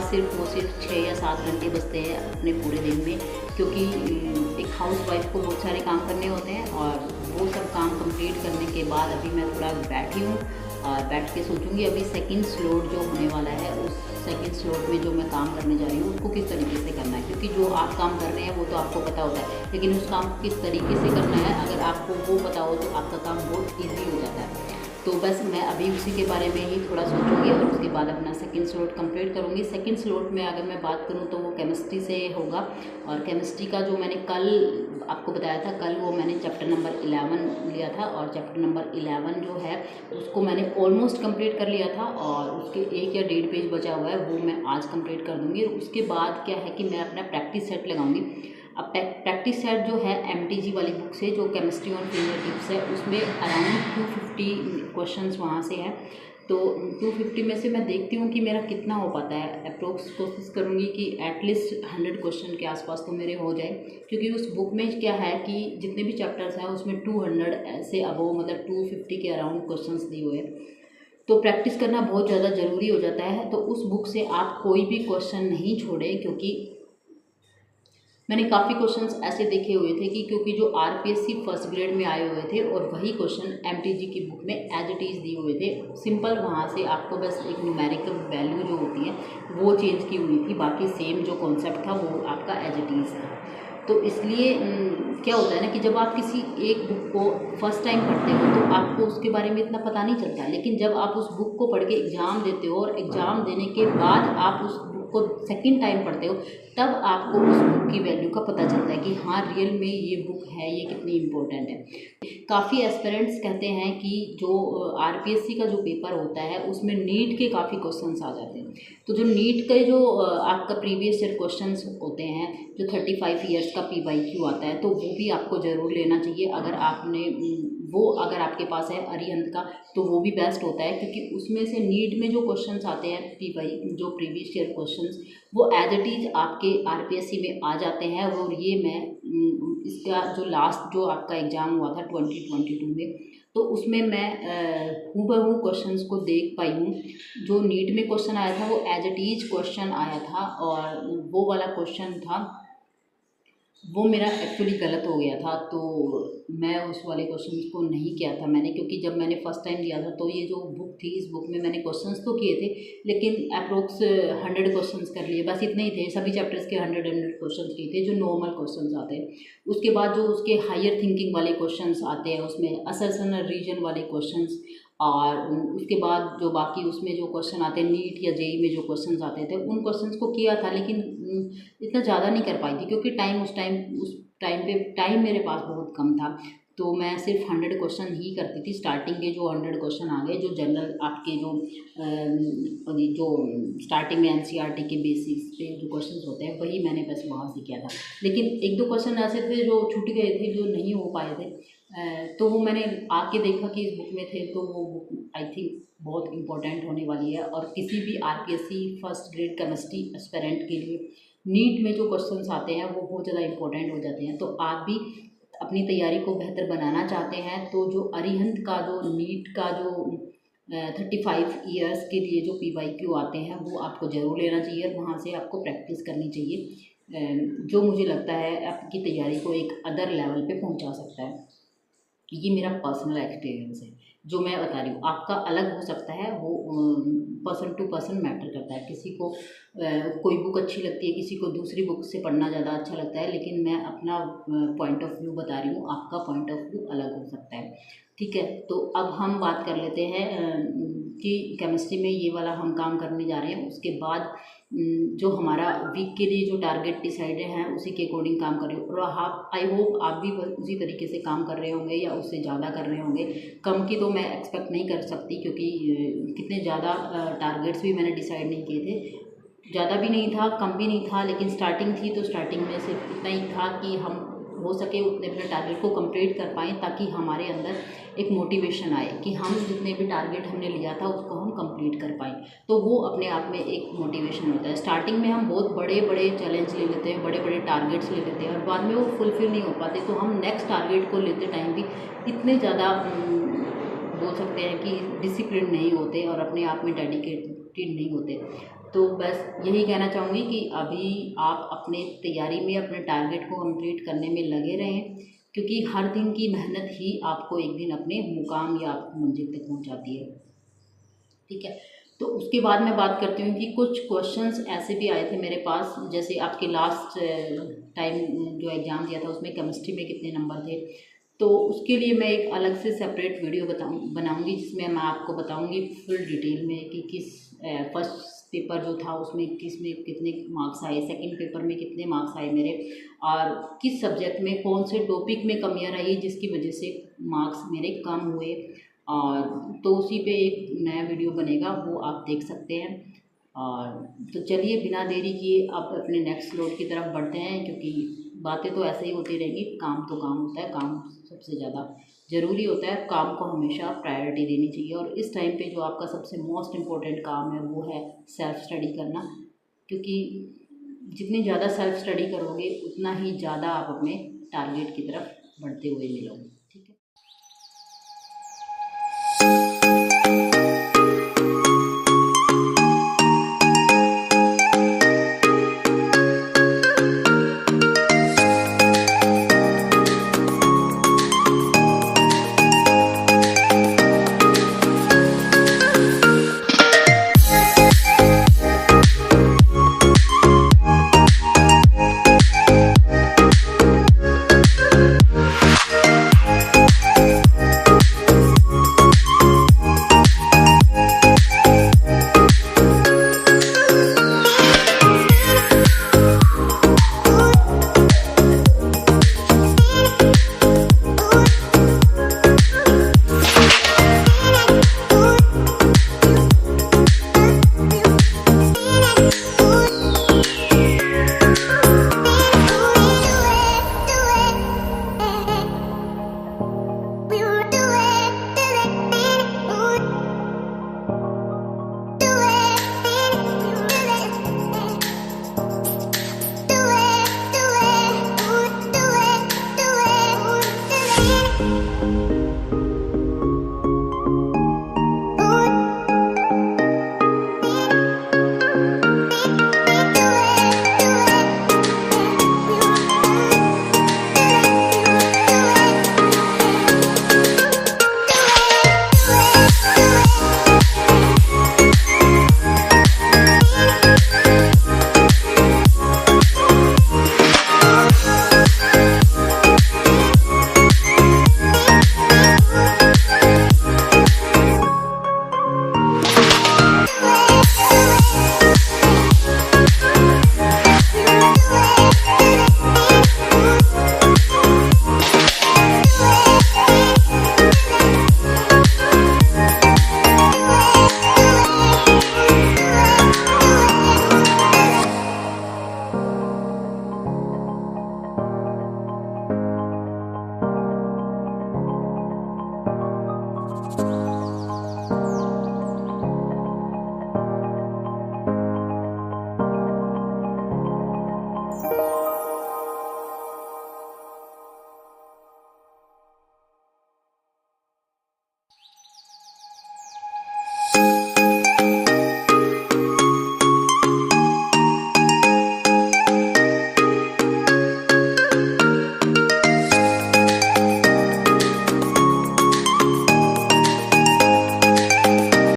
सिर्फ वो सिर्फ 6 या 7 घंटे बचते हैं अपने पूरे दिन में, क्योंकि एक हाउस वाइफ को बहुत सारे काम करने होते हैं और वो सब काम कंप्लीट करने के बाद अभी मैं थोड़ा बैठी हूँ और बैठ के सोचूंगी अभी सेकंड स्लॉट जो होने वाला है उस सेकंड स्लॉट में जो मैं काम करने जा रही हूँ उसको किस तरीके से करना है, क्योंकि जो आप काम कर रहे हैं वो तो आपको पता होता है, लेकिन उस काम को किस तरीके से करना है अगर आपको वो पता हो तो आपका काम बहुत ईजी हो जाता है। तो बस मैं अभी उसी के बारे में ही थोड़ा सोचूंगी और उसके बाद अपना सेकंड स्लॉट कंप्लीट करूँगी। सेकंड स्लॉट में अगर मैं बात करूँ तो वो केमिस्ट्री से होगा, और केमिस्ट्री का जो मैंने कल आपको बताया था, कल वो मैंने चैप्टर नंबर 11 लिया था और चैप्टर नंबर 11 जो है उसको मैंने ऑलमोस्ट कंप्लीट कर लिया था और उसके 1 या 1.5 पेज बचा हुआ है, वो मैं आज कंप्लीट कर दूँगी। और उसके बाद क्या है कि मैं अपना प्रैक्टिस सेट लगाऊंगी। अब प्रैक्टिस सेट जो है MTG वाली बुक से, जो केमिस्ट्री ऑन फिंगर टिप्स है, उसमें अराउंड 250 क्वेश्चंस वहाँ से हैं। तो 250 में से मैं देखती हूँ कि मेरा कितना हो पाता है। अप्रोक्स कोशिश करूँगी कि एटलीस्ट 100 क्वेश्चन के आसपास तो मेरे हो जाए, क्योंकि उस बुक में क्या है कि जितने भी चैप्टर्स हैं उसमें 200 से अबव, मतलब 250 के अराउंड क्वेश्चंस दिए हुए हैं। तो प्रैक्टिस करना बहुत ज़्यादा ज़रूरी हो जाता है। तो उस बुक से आप कोई भी क्वेश्चन नहीं छोड़ें, क्योंकि मैंने काफ़ी क्वेश्चंस ऐसे देखे हुए थे कि क्योंकि जो RPSC फर्स्ट ग्रेड में आए हुए थे और वही क्वेश्चन MTG की बुक में एज इट इज़ दिए हुए थे, सिंपल वहाँ से आपको बस एक न्यूमेरिकल वैल्यू जो होती है वो चेंज की हुई थी, बाकी सेम जो कॉन्सेप्ट था वो आपका एज इट इज़ था। तो इसलिए क्या होता है ना कि जब आप किसी एक बुक को फर्स्ट टाइम पढ़ते हो तो आपको उसके बारे में इतना पता नहीं चलता, लेकिन जब आप उस बुक को पढ़ के एग्ज़ाम देते हो और एग्ज़ाम देने के बाद आप उस बुक को सेकंड टाइम पढ़ते हो, तब आपको उस बुक की वैल्यू का पता चलता है कि हाँ रियल में ये बुक है, ये कितनी इम्पोर्टेंट है। काफ़ी एस्पिरेंट्स कहते हैं कि जो RPSC का जो पेपर होता है उसमें नीट के काफ़ी क्वेश्चंस आ जाते हैं। तो जो नीट के जो आपका प्रीवियस ईयर क्वेश्चंस होते हैं, जो 35 ईयर्स का PYQ आता है, तो वो भी आपको ज़रूर लेना चाहिए। अगर आपने वो अगर आपके पास है अरिहंत का, तो वो भी बेस्ट होता है, क्योंकि उसमें से नीट में जो क्वेश्चंस आते हैं जो प्रीवियस ईयर क्वेश्चंस, वो एज इट इज़ आपके RPSC में आ जाते हैं। और ये मैं इसका जो लास्ट जो आपका एग्ज़ाम हुआ था 2022 में, तो उसमें मैं हूबहू क्वेश्चंस को देख पाई हूँ। जो नीट में क्वेश्चन आया था वो एज इट इज़ क्वेश्चन आया था, और वो वाला क्वेश्चन था वो मेरा एक्चुअली गलत हो गया था। तो मैं उस वाले क्वेश्चन को नहीं किया था मैंने, क्योंकि जब मैंने फ़र्स्ट टाइम दिया था तो ये जो बुक थी, इस बुक में मैंने क्वेश्चंस तो किए थे, लेकिन अप्रोक्स 100 क्वेश्चंस कर लिए, बस इतने ही थे। सभी चैप्टर्स के 100 क्वेश्चंस किए थे जो नॉर्मल क्वेश्चंस आते हैं। उसके बाद जो उसके हायर थिंकिंग वाले क्वेश्चंस आते हैं, उसमें असर्शन रीजन वाले क्वेश्चंस, और उसके बाद जो बाकी उसमें जो क्वेश्चन आते हैं नीट या JEE में जो क्वेश्चंस आते थे, उन क्वेश्चंस को किया था, लेकिन इतना ज़्यादा नहीं कर पाई थी, क्योंकि उस टाइम पे टाइम मेरे पास बहुत कम था। तो मैं सिर्फ 100 क्वेश्चन ही करती थी। स्टार्टिंग के जो 100 क्वेश्चन आ गए, जो जनरल आपके जो स्टार्टिंग में NCERT के बेसिस पे जो क्वेश्चन होते हैं वही मैंने बस वहाँ से किया था। लेकिन 1-2 क्वेश्चन ऐसे थे जो छूट गए थे, जो नहीं हो पाए थे, तो वो मैंने आके देखा कि इस बुक में थे, तो वो बुक आई थिंक बहुत इंपॉर्टेंट होने वाली है। और किसी भी RPSC first grade chemistry aspirant के लिए नीट में जो क्वेश्चंस आते हैं वो बहुत ज़्यादा इंपॉर्टेंट हो जाते हैं। तो आप भी अपनी तैयारी को बेहतर बनाना चाहते हैं तो जो अरिहंत का जो नीट का जो 35 ईयर्स के लिए जो PYQ आते हैं वो आपको ज़रूर लेना चाहिए, वहाँ से आपको प्रैक्टिस करनी चाहिए, जो मुझे लगता है आपकी तैयारी को एक अदर लेवल पे पहुंचा सकता है। ये मेरा पर्सनल एक्सपीरियंस है जो मैं बता रही हूँ, आपका अलग हो सकता है, वो पर्सन टू पर्सन मैटर करता है। किसी को कोई बुक अच्छी लगती है, किसी को दूसरी बुक से पढ़ना ज़्यादा अच्छा लगता है, लेकिन मैं अपना पॉइंट ऑफ व्यू बता रही हूँ, आपका पॉइंट ऑफ व्यू अलग हो सकता है। ठीक है, तो अब हम बात कर लेते हैं कि केमिस्ट्री में ये वाला हम काम करने जा रहे हैं। उसके बाद जो हमारा वीक के लिए जो टारगेट डिसाइडेड हैं उसी के अकॉर्डिंग काम कर रहे हो, और आप आई होप आप भी उसी तरीके से काम कर रहे होंगे या उससे ज़्यादा कर रहे होंगे। कम की तो मैं एक्सपेक्ट नहीं कर सकती, क्योंकि कितने ज़्यादा टारगेट्स भी मैंने डिसाइड नहीं किए थे, ज़्यादा भी नहीं था कम भी नहीं था, लेकिन स्टार्टिंग थी तो स्टार्टिंग में सिर्फ इतना ही था कि हम हो सके उतने अपने टारगेट को कंप्लीट कर पाएँ, ताकि हमारे अंदर एक मोटिवेशन आए कि हम जितने भी टारगेट हमने लिया था उसको हम कंप्लीट कर पाएँ। तो वो अपने आप में एक मोटिवेशन होता है। स्टार्टिंग में हम बहुत बड़े बड़े चैलेंज ले लेते हैं, बड़े बड़े टारगेट्स ले लेते हैं, और बाद में वो फुलफिल नहीं हो पाते, तो हम नेक्स्ट टारगेट को लेते टाइम भी इतने ज़्यादा बोल सकते हैं कि डिसिप्लिन नहीं होते और अपने आप में डेडिकेटेड नहीं होते। तो बस यही कहना चाहूँगी कि अभी आप अपने तैयारी में अपने टारगेट को कंप्लीट करने में लगे रहें, क्योंकि हर दिन की मेहनत ही आपको एक दिन अपने मुकाम या मंजिल तक पहुँचाती है। ठीक है, तो उसके बाद मैं बात करती हूँ कि कुछ क्वेश्चंस ऐसे भी आए थे मेरे पास, जैसे आपके लास्ट टाइम जो एग्ज़ाम दिया था उसमें केमिस्ट्री में कितने नंबर थे, तो उसके लिए मैं एक अलग से सेपरेट वीडियो बनाऊंगी, जिसमें मैं आपको बताऊंगी फुल डिटेल में कि किस फर्स्ट पेपर जो था उसमें किस में कितने मार्क्स आए, सेकंड पेपर में कितने मार्क्स आए मेरे, और किस सब्जेक्ट में कौन से टॉपिक में कमियां रही जिसकी वजह से मार्क्स मेरे कम हुए। और तो उसी पे एक नया वीडियो बनेगा, वो आप देख सकते हैं। और तो चलिए बिना देरी किए अब अपने नेक्स्ट स्लॉट की तरफ बढ़ते हैं, क्योंकि बातें तो ऐसे ही होती रहेंगी, काम तो काम होता है, काम सबसे ज़्यादा ज़रूरी होता है, काम को हमेशा प्रायोरिटी देनी चाहिए। और इस टाइम पे जो आपका सबसे मोस्ट इम्पोर्टेंट काम है वो है सेल्फ स्टडी करना, क्योंकि जितनी ज़्यादा सेल्फ स्टडी करोगे उतना ही ज़्यादा आप अपने टारगेट की तरफ बढ़ते हुए मिलोगे। ठीक है।